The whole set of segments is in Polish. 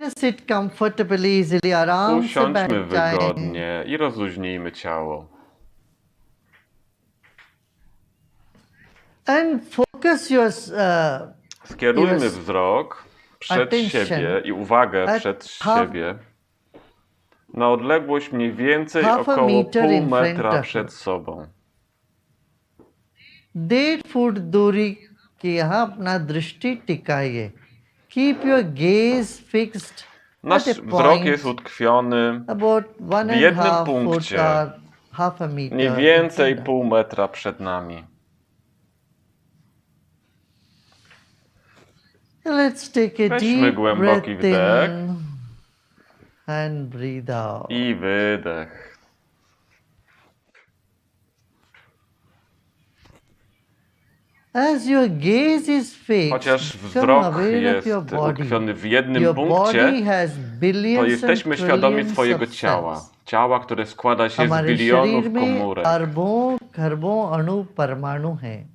Just sit comfortably, easily, आराम से Usiądźmy बैठ जाएं. wygodnie i rozluźnijmy ciało. And focus your Skierujmy wzrok przed attention siebie i uwagę at przed half- siebie na odległość mniej więcej half a około meter pół in front metra of przed you. sobą. 1.5 फुट दूरी के यहाँ अपना दृष्टि टिकाइए. Keep your gaze fixed Nasz at a wzrok point jest utkwiony about w 1.5 jednym foot punkcie, or half a meter. mniej więcej pół metra przed nami. Let's take a Weźmy deep głęboki breath wdech in and breathe out. i wydech. As your gaze is fixed, Chociaż become wzrok aware of jest your body. utkwiony w jednym Your punkcie, body has to billions jesteśmy and świadomi trillions swojego of ciała. cells. Ciała, które składa się z हमारे bilionów शरीर में komórek. अरबों खरबों अणु परमाणु हैं.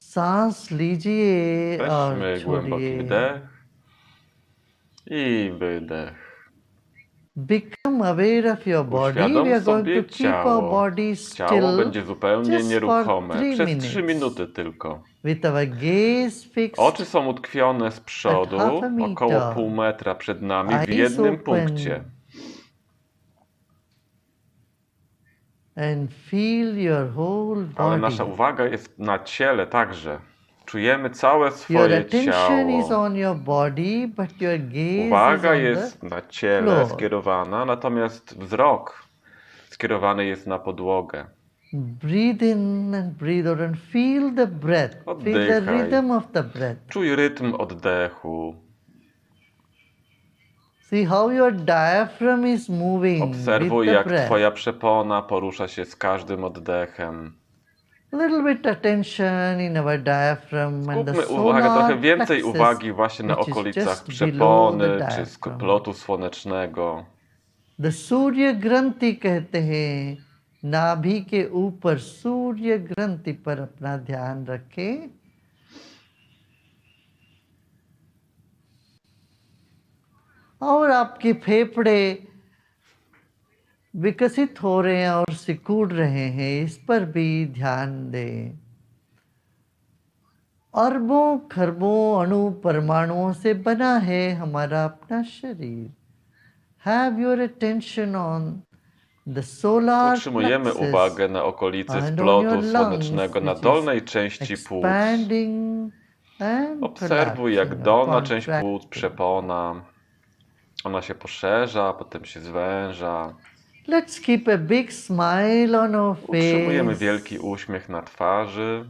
सांस लीजिए और Weźmy głęboki छोड़िए. wdech i wydech. Become aware of your body. Uświadom We are going sobie to keep our ciało. body Ciało still będzie zupełnie just for nieruchome 3 przez 3 minutes. minuty tylko. With our gaze fixed. Oczy są utkwione z przodu, half a meter. około pół metra przed nami, w Eyes jednym open. punkcie. And feel your whole Ale nasza body. uwaga jest na ciele także. Czujemy całe Your swoje attention is ciało. on your body, but your gaze Uwaga is on jest the na ciele floor. skierowana, natomiast wzrok skierowany jest na podłogę. Breathe in and breathe out and feel the breath. Feel the Oddychaj. rhythm of the breath. Czuj rytm oddechu. See how your diaphragm is moving Obserwuj, with the jak breath. twoja przepona porusza się z każdym oddechem. A little bit attention in our diaphragm and the Skupmy uwagę, trochę solar więcej plexus, uwagi właśnie na which is okolicach just below przepony the czy diaphragm. splotu słonecznego. The सूर्य ग्रंथि कहते हैं. नाभि के ऊपर सूर्य ग्रंथि पर अपना ध्यान रखें. और आपके फेफड़े विकसित हो रहे हैं और सिकुड़ रहे हैं, इस पर भी ध्यान दें. अरबों खरबों अणु परमाणुओं से बना है हमारा अपना शरीर. Have your attention on the solar Utrzymujemy plexus uwagę na okolicy and on splotu your lungs, słonecznego na which dolnej is części płuc. expanding and Obserwuj, jak collapsing or dolna część contracting. płuc, przepona, ona się poszerza, potem się zwęża. Let's keep a big smile on our Utrzymujemy face. wielki uśmiech na twarzy.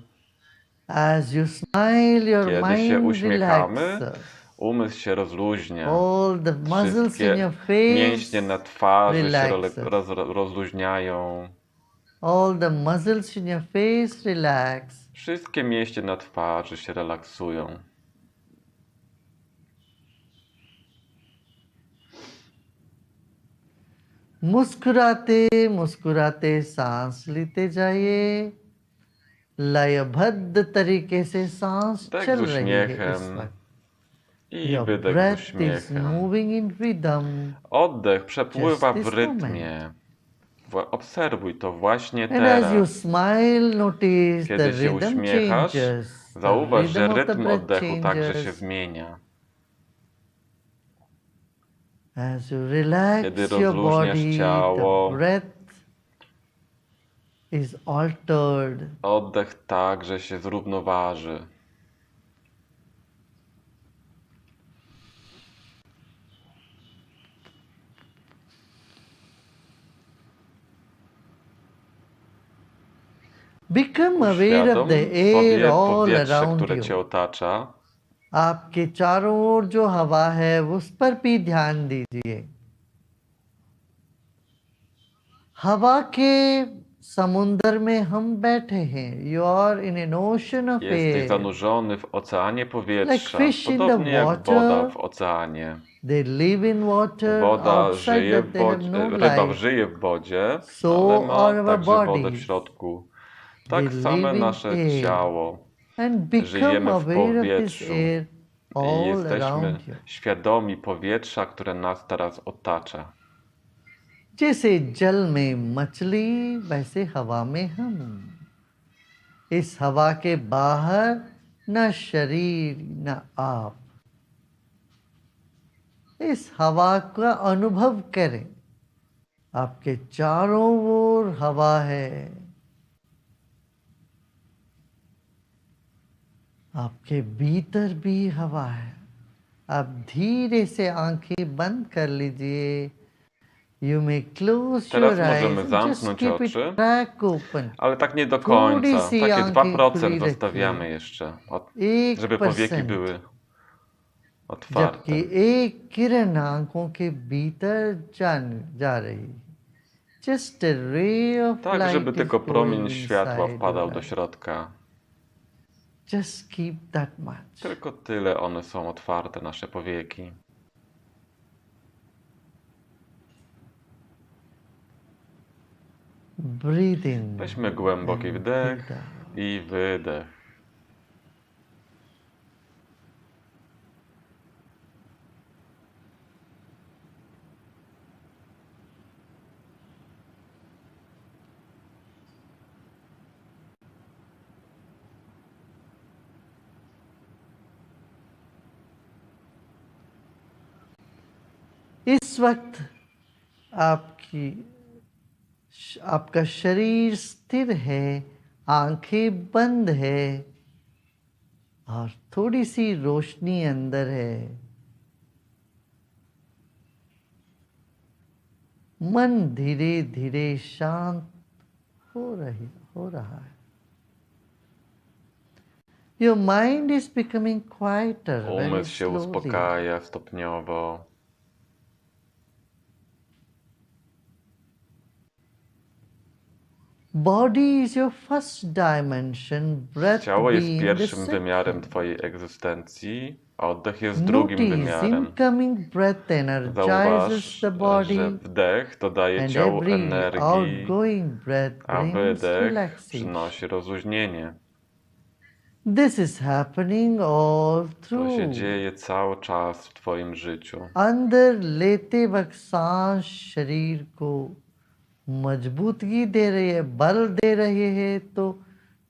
As you smile, your Kiedy się mind uśmiechamy, relaxes. umysł się rozluźnia. All the muscles in Wszystkie your face, mięśnie na twarzy się relaxes. rozluźniają. all the muscles in your face relax. Wszystkie mięśnie na twarzy się relaksują. मुस्कुराते मुस्कुराते सांस लेते जाइए. लयबद्ध तरीके से सांस Wdech चल z रही है इस uśmiechem वक्त. i Your wydech z breath is uśmiechem. moving in rhythm. Oddech przepływa Just w this rytmie. Obserwuj to właśnie And as you teraz. smile, notice the Kiedy się rhythm uśmiechasz, changes. The zauważ, że rhythm of the rytm breath oddechu także się changes. zmienia. As you relax Kiedy your rozluźniasz body, ciało, the breath is altered. Oddech także się zrównoważy. Become aware Uświadom of the air sobie all powietrze, around które you. cię otacza. आपके चारों ओर जो हवा है उस पर भी ध्यान दीजिए. हवा के समुंदर में हम बैठे हैं. You are in an ocean of Jesteś air. zanurzony w oceanie powietrza, fish in the podobnie jak water. woda w oceanie. They live in water. Woda Outside żyje that w they have wodzie, no ryba life. żyje w wodzie, So ale are ma our także wodę w bodies. środku. They Tak live same in nasze air. ciało. And become Żyjemy w aware of this powietrzu. air I all jesteśmy around you. świadomi powietrza, które nas teraz otacza. जैसे जल में मछली वैसे हवा में हम। इस हवा के बाहर न शरीर न आप। इस हवा का अनुभव करें। आपके चारों ओर हवा है। आपके भीतर भी हवा है। आप धीरे से आंखें बंद कर लीजिए। You may close your Teraz eyes możemy and just zamknąć keep it oczy, crack open. ale tak nie do थोड़ी końca. सी Takie आंखें 2% खुली zostawiamy रखिए। jeszcze, żeby powieki 1%। były जबकि otwarte. एक किरण आंखों के भीतर जा रही। Just a ray of Tak, żeby light is tylko promień going światła inside your wpadał do eyes. środka. Just keep that much. Tylko tyle one są otwarte, nasze powieki. Breathe in Weźmy głęboki and wdech breathe out. i wydech. इस वक्त आपका शरीर स्थिर है, आंखें बंद है और थोड़ी सी रोशनी अंदर है। मन धीरे धीरे शांत हो रहा है। Your mind is becoming quieter very Umysł się slowly. uspokaja stopniowo. Body is your first dimension, breath Ciało jest being the pierwszym wymiarem second. Twojej egzystencji, a oddech jest drugim Notice wymiarem. incoming breath energizes Zauważ, the że body wdech dodaje and ciału every energii, outgoing breath a brings wydech relaxation. przynosi rozluźnienie. This is happening all To through. się dzieje cały czas w Twoim życiu. अंदर लेते वक्त सांस शरीर को मजबूती दे रही है, बल दे रही है, तो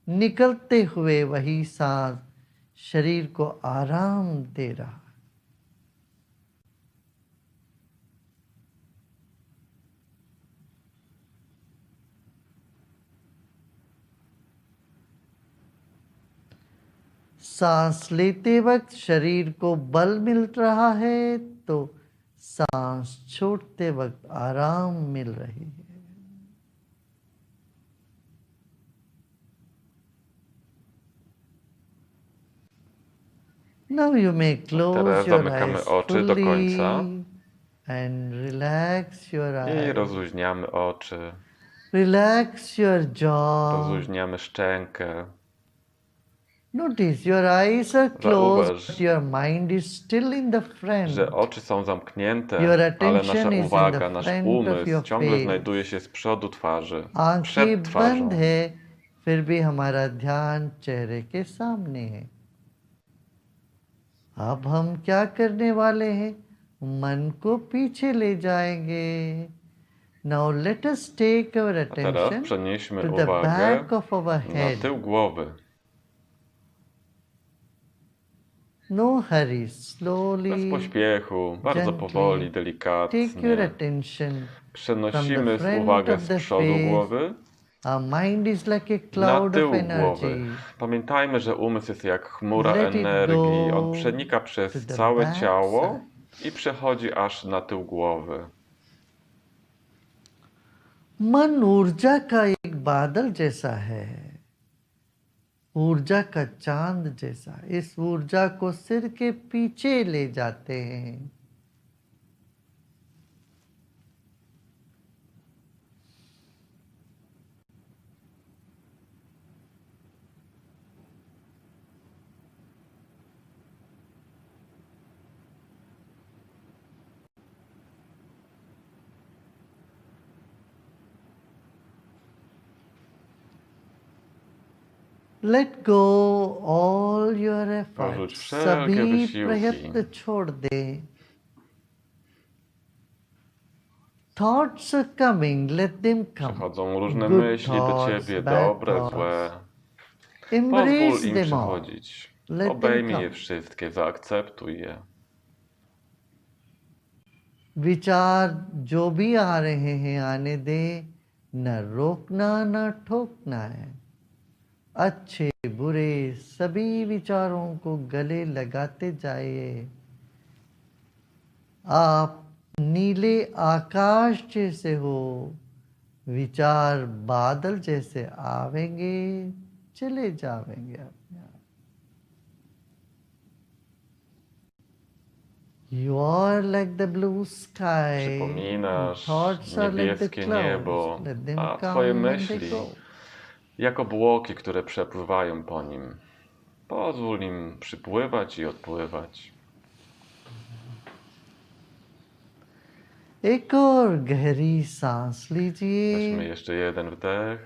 निकलते हुए वही सांस शरीर को आराम दे रहा है। सांस लेते वक्त शरीर को बल मिल रहा है, तो सांस छोड़ते वक्त आराम मिल रही है। Now you may close Teraz your zamykamy eyes oczy do końca fully and relax your i eyes. rozluźniamy oczy, Relax your jaw. rozluźniamy szczękę. Notice your eyes are closed, Zauważ, but your mind is still in the front. że oczy są zamknięte, Your ale attention nasza is in uwaga, the nasz front of umysł your ciągle face. znajduje się z przodu twarzy, आंखें przed twarzą. बंद है, फिर भी हमारा ध्यान चेहरे के सामने है। अब हम क्या करने वाले हैं? मन को पीछे ले जाएंगे। Now let us take our A teraz attention przenieśmy to the uwagę back of our na head. tył głowy. No hurry, Bez slowly, pośpiechu, bardzo gently powoli, take your delikatnie. attention from the Przenosimy front uwagę of z the przodu face. głowy Our mind is like a na cloud of tył energy. głowy. Pamiętajmy, że umysł jest jak chmura Let it energii. go On przenika to przez the całe back ciało side. i przechodzi aż na tył głowy. मन ऊर्जा का एक बादल जैसा है, ऊर्जा का चांद जैसा। इस ऊर्जा को सिर के पीछे ले जाते हैं। Let go all your Porzuć efforts. wszelkie सभी wysiłki. प्रयत्न छोड़ दे. Thoughts are coming, let them come. Przychodzą różne Good myśli do thoughts, ciebie, bad dobre, thoughts. złe. Pozwól Embrace im them all. przychodzić. Let them Obejmij je come. wszystkie, zaakceptuj je. विचार जो भी आ रहे हैं आने दे, न रोकना न ठोकना है. अच्छे बुरे सभी विचारों को गले लगाते जाइए. आप नीले आकाश जैसे हो, विचार बादल जैसे आवेंगे, चले जावेंगे अपने आप. You are like the blue sky. Przypominasz Thoughts are like the niebieskie clouds. niebo, Let them a twoje come and they myśli go. jak obłoki, które przepływają po nim. Pozwól im przypływać i odpływać. एक और गहरी सांस लीजिए Weźmy jeszcze jeden wdech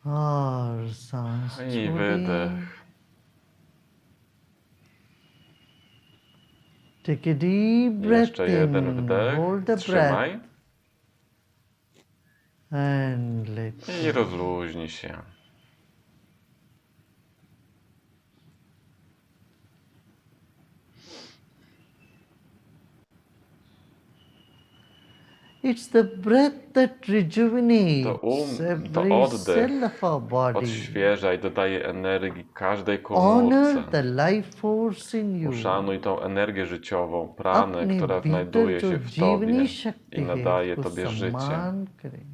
और सांस i छोड़िए. wydech. Take a deep breath Jeszcze jeden in, wdech. hold the breath Trzymaj and let i go. rozluźnij się. It's the breath that rejuvenates To every oddech cell of our body. odświeża i dodaje energii każdej Honor komórce. the life force in you. Uszanuj tą energię życiową, pranę, अपने która भीतर znajduje जो się w जीवनी tobie शक्ति i है nadaje उसको tobie życie. सम्मान करें.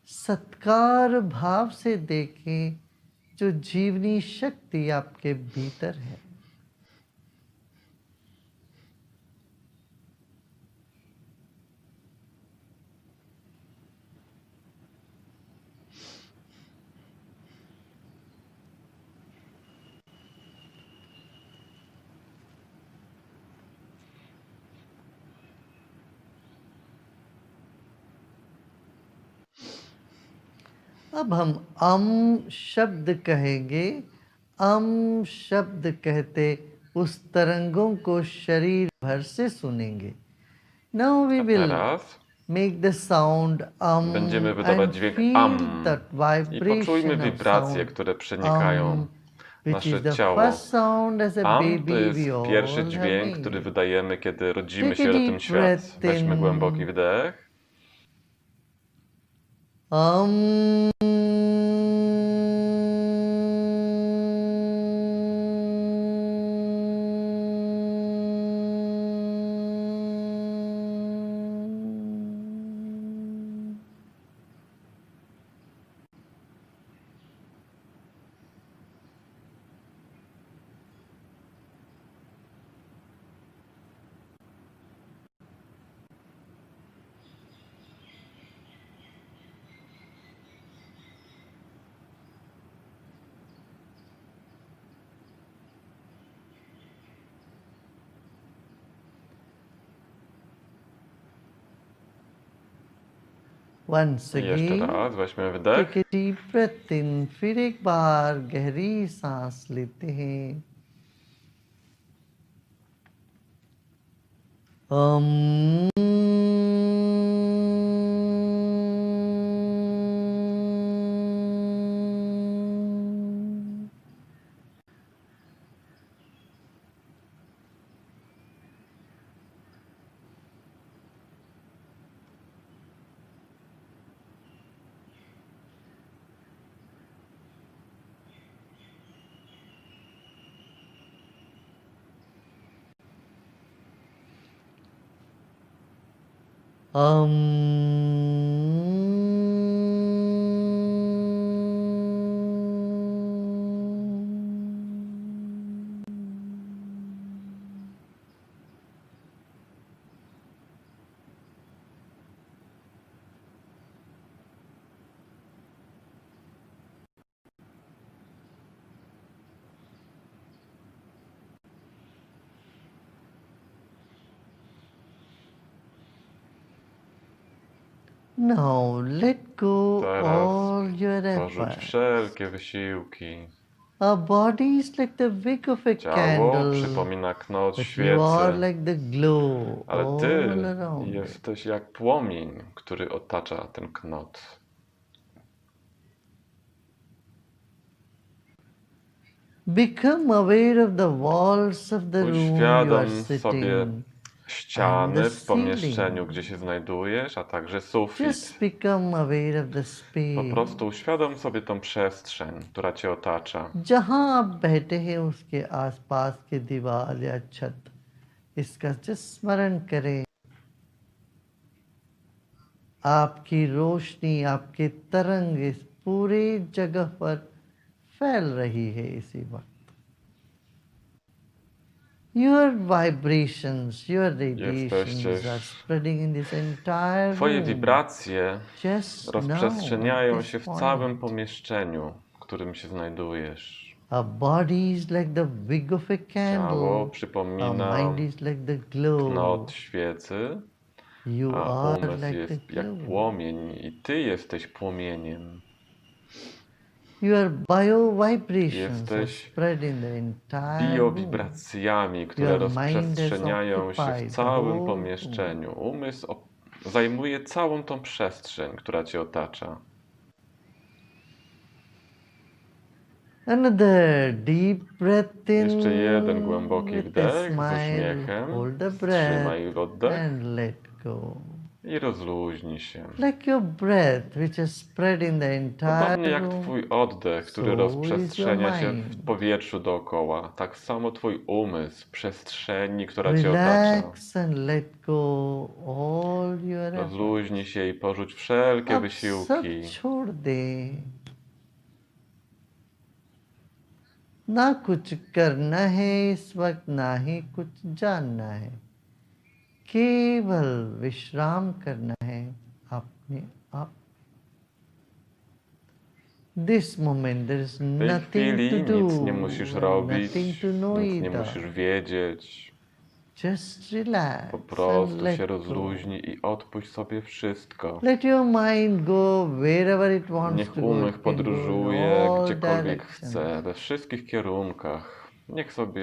सत्कार भाव से देखें जो जीवनी शक्ति आपके भीतर है. अब हम शब्द कहेंगे. शब्द कहते उस तरंगों को शरीर भर से सुनेंगे. Now we A will teraz make the sound będziemy wydawać and dźwięk feel that i poczujmy vibration of wibracje, sound które przenikają which is nasze the ciało. first sound as a To baby jest we pierwszy all have dźwięk, który made. wydajemy, kiedy rodzimy Take a się na deep ten świat. breath Weźmy głęboki in. wdech Um Once i jeszcze again, raz. Weźmy wdech take a deep breath in. फिर एक बार गहरी सांस लेते हैं. Now let go Teraz all your porzuć effort. wszelkie wysiłki. Our body is like the wick of a Ciało candle, przypomina knot but you are świecy, like the glow ale all ty around it. jesteś jak płomień, który otacza ten knot. Become aware of the walls of the room you are Uświadom sobie sitting ściany w ceiling. pomieszczeniu, gdzie się znajdujesz, a także sufit. Just become aware of the Po space. prostu uświadom sobie tą przestrzeń, która cię otacza. जहां आप बैठे हैं उसके आसपास के दीवार या छत इसका just स्मरण करें. आपकी रोशनी आपके तरंग इस पूरे जगह पर फैल रही है इसी वक्त. Your vibrations, your radiations Jesteś... are spreading in this entire Twoje room. wibracje Just now, rozprzestrzeniają at się this w całym point. pomieszczeniu, w którym się znajdujesz. Our body is like the wick of a Ciało candle. Our przypomina mind is like the glow. knot świecy, You a are umysł like the jest jak glow. płomień i ty jesteś płomieniem. Your bio-vibrations are Jesteś spread in the entire room. biowibracjami, które Your mind has rozprzestrzeniają się w occupied the całym whole pomieszczeniu. Umysł zajmuje całą tą przestrzeń, która cię otacza. Another deep breath in. Jeszcze jeden głęboki With a wdech z smile. uśmiechem. Hold the breath Wstrzymaj oddech and let go. i rozluźnij się. Like your breath, which is spread in the entire Podobnie jak room. twój oddech, który So rozprzestrzenia is your się mind. w powietrzu dookoła, tak samo twój umysł, przestrzeni, która cię otacza. Relax and let go all your efforts. Rozluźnij się i porzuć wszelkie अब सब wysiłki. छोड़ दे. ना कुछ करना है इस वक्त, ना ही कुछ जानना है. केवल विश्राम करना है अपने आप. This moment there is W tej nothing chwili to do, nic nie musisz robić, nothing to know nic nie either. musisz wiedzieć. Just relax Po and prostu let się go. rozluźnij i odpuść sobie wszystko. Let your mind go wherever it wants Niech to go. umysł It can go in podróżuje all gdziekolwiek directions. chce, we wszystkich kierunkach. Niech się Go of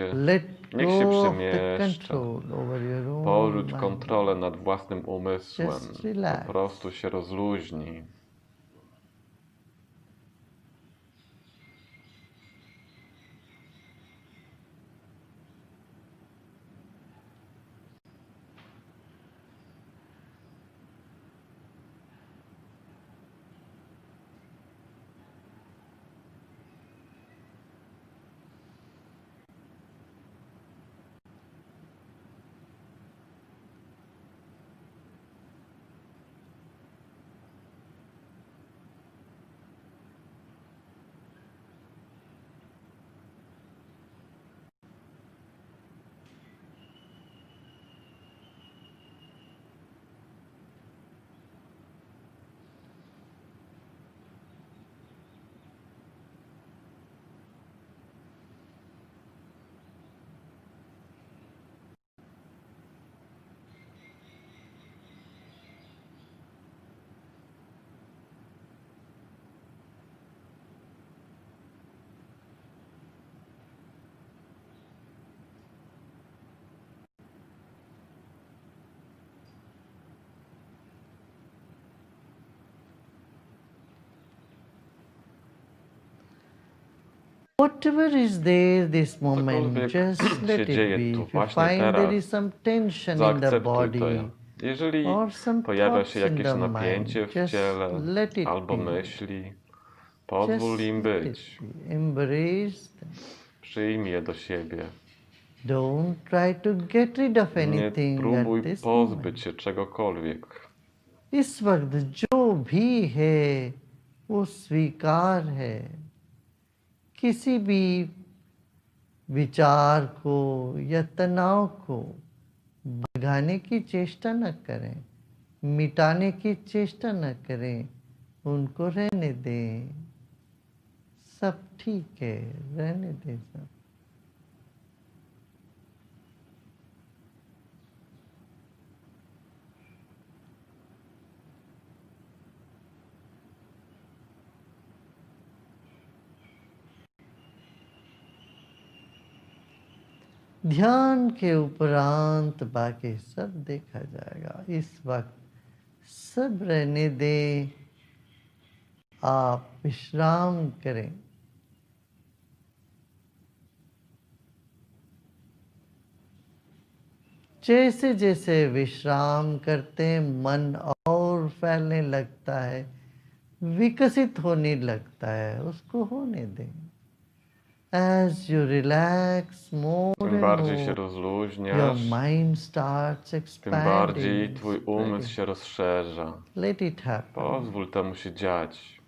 the przemieszcza. control over your own Porzuć mind. kontrolę nad własnym umysłem. Just relax. Po prostu się rozluźnij. Whatever is there this moment, Cokolwiek just let się it dzieje be. tu If you właśnie find there teraz, is some tension in the zaakceptuj body to. Jeżeli or some pojawia thoughts się in jakieś the napięcie mind, w just ciele let it albo be. myśli, pozwól Just im let być. it be. Embrace them. Przyjmij je do siebie. Don't try to get rid of Nie anything at próbuj this pozbyć moment. się czegokolwiek. इस वक्त जो भी है वो स्वीकार है. किसी भी विचार को या तनाव को भगाने की चेष्टा न करें, मिटाने की चेष्टा न करें, उनको रहने दें. सब ठीक है, रहने दें सब. ध्यान के उपरांत बाकी सब देखा जाएगा। इस वक्त सब रहने दें, आप विश्राम करें। जैसे जैसे विश्राम करते हैं मन और फैलने लगता है, विकसित होने लगता है, उसको होने दें। As you relax more Im and bardziej się more, your rozluźniasz, mind starts tym bardziej expanding, twój umysł spreading. się rozszerza. Let it happen. Pozwól temu się dziać.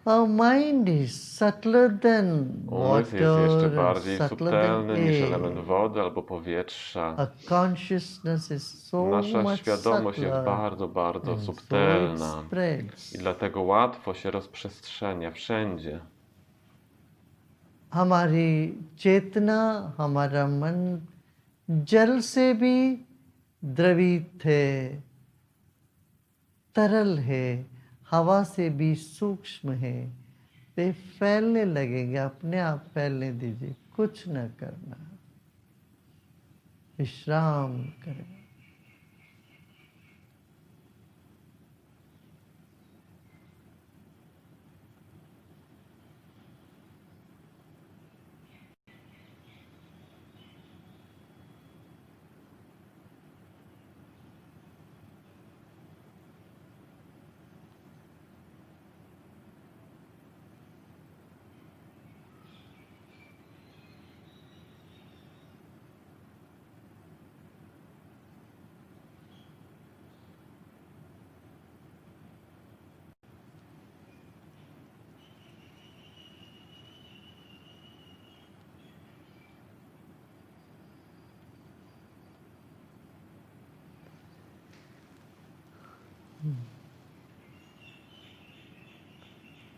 Our mind is subtler than Umysł jest jeszcze water and bardziej subtler than subtelny niż element air. wody albo powietrza. Our consciousness is so Nasza much świadomość jest subtler bardzo, bardzo and so it subtelna spreads. i dlatego łatwo się rozprzestrzenia wszędzie. हमारी चेतना, हमारा मन जल से भी द्रवित है, तरल है, हवा से भी सूक्ष्म है। वे फैलने लगेंगे, अपने आप फैलने दीजिए, कुछ न करना, विश्राम करें।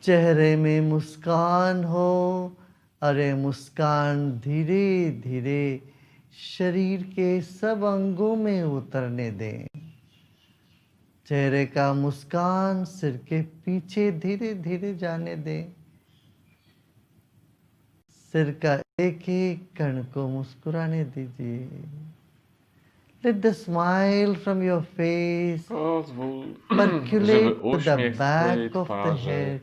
चेहरे में मुस्कान हो, अरे मुस्कान धीरे धीरे शरीर के सब अंगों में उतरने दें। चेहरे का मुस्कान सिर के पीछे धीरे धीरे जाने दें। सिर का एक एक कण को मुस्कुराने दीजिए। Let the smile from your face Pozwól, żeby percolate to the uśmiech z twojej back of the twarzy head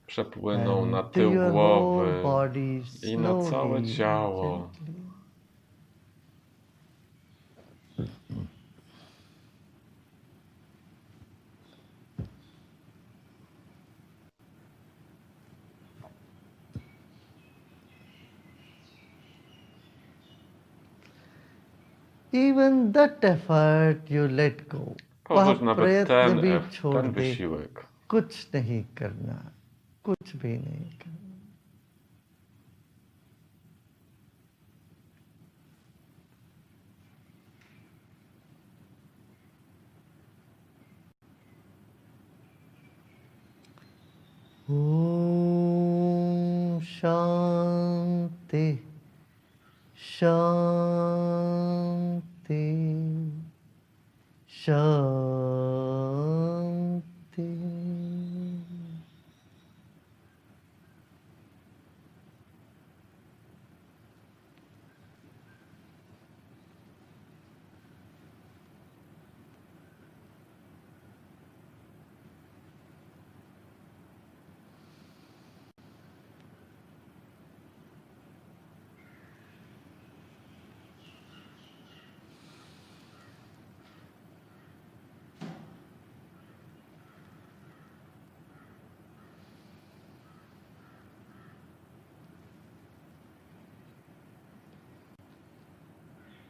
przepłynął na and to tył your whole głowy body i na całe slowly, ciało. gently. Even that effort you let go. वह Porzuć nawet प्रयत्न भी छोड़ ten दे, wysiłek. कुछ नहीं करना, कुछ भी नहीं करना। ओम शांति शांति शांति।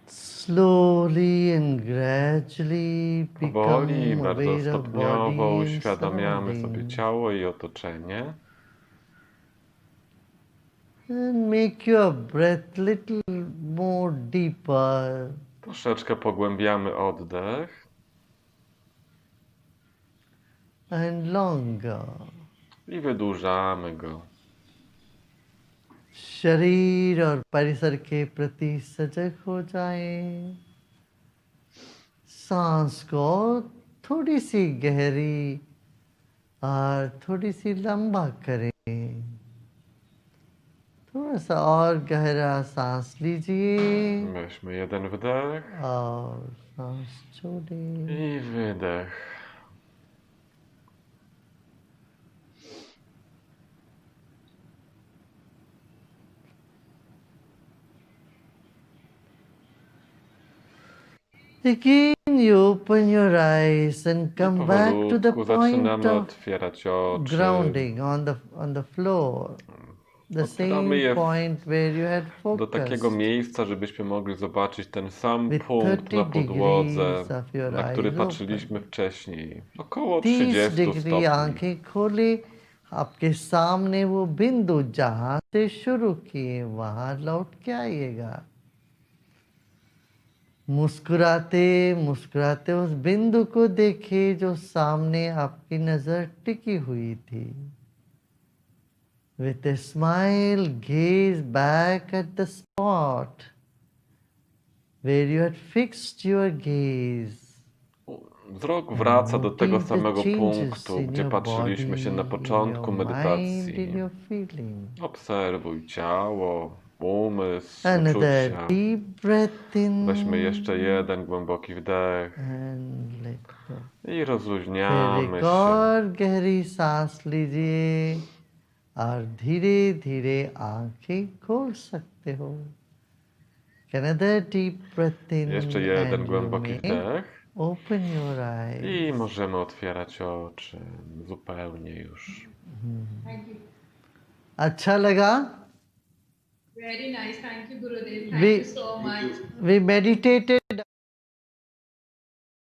Slowly and gradually Powoli i become bardzo aware of stopniowo body and uświadamiamy sobie surroundings ciało i otoczenie. and make your breath little more deeper. Troszeczkę pogłębiamy oddech And longer. i wydłużamy go. शरीर और परिसर के प्रति सजग हो जाएं। सांस को थोड़ी सी गहरी और थोड़ी सी लंबा करें। थोड़ा सा और गहरा सांस लीजिए Weźmy jeden wdech और सांस छोड़ें। i wydech. Again, you open your eyes and I come back to the powolutku point zaczynamy of otwierać oczy. grounding on the floor. The Otwieramy same je point where you had do takiego focused. miejsca, żebyśmy mogli zobaczyć ten sam With punkt 30 na podłodze, degrees of your na który eyes patrzyliśmy open. wcześniej. Około 30 30 degree stopni. आंखें खोले, आपके सामने वो बिंदु जहां से शुरू किए वहां लौट के आइएगा। मुस्कुराते मुस्कुराते उस बिंदु को देखिए जो सामने आपकी नजर टिकी हुई थी। With a smile, gaze back at the spot where you had fixed your gaze. Wzrok wraca do tego Notice the samego changes punktu, in gdzie your patrzyliśmy się na body, in początku your mind, medytacji. in your feeling. Obserwuj ciało, umysł, Another uczucia. deep breath in Weźmy jeszcze jeden głęboki wdech and let go. i फिर rozluźniamy एक się. और गहरी सांस लीजिए और धीरे धीरे आंखें खोल सकते हो। Another deep breath in Jeszcze jeden and you głęboki may wdech open your i eyes. możemy otwierać oczy zupełnie już. Thank you. अच्छा लगा? Very nice. Thank you, Gurudev. Thank We- you so much. We meditated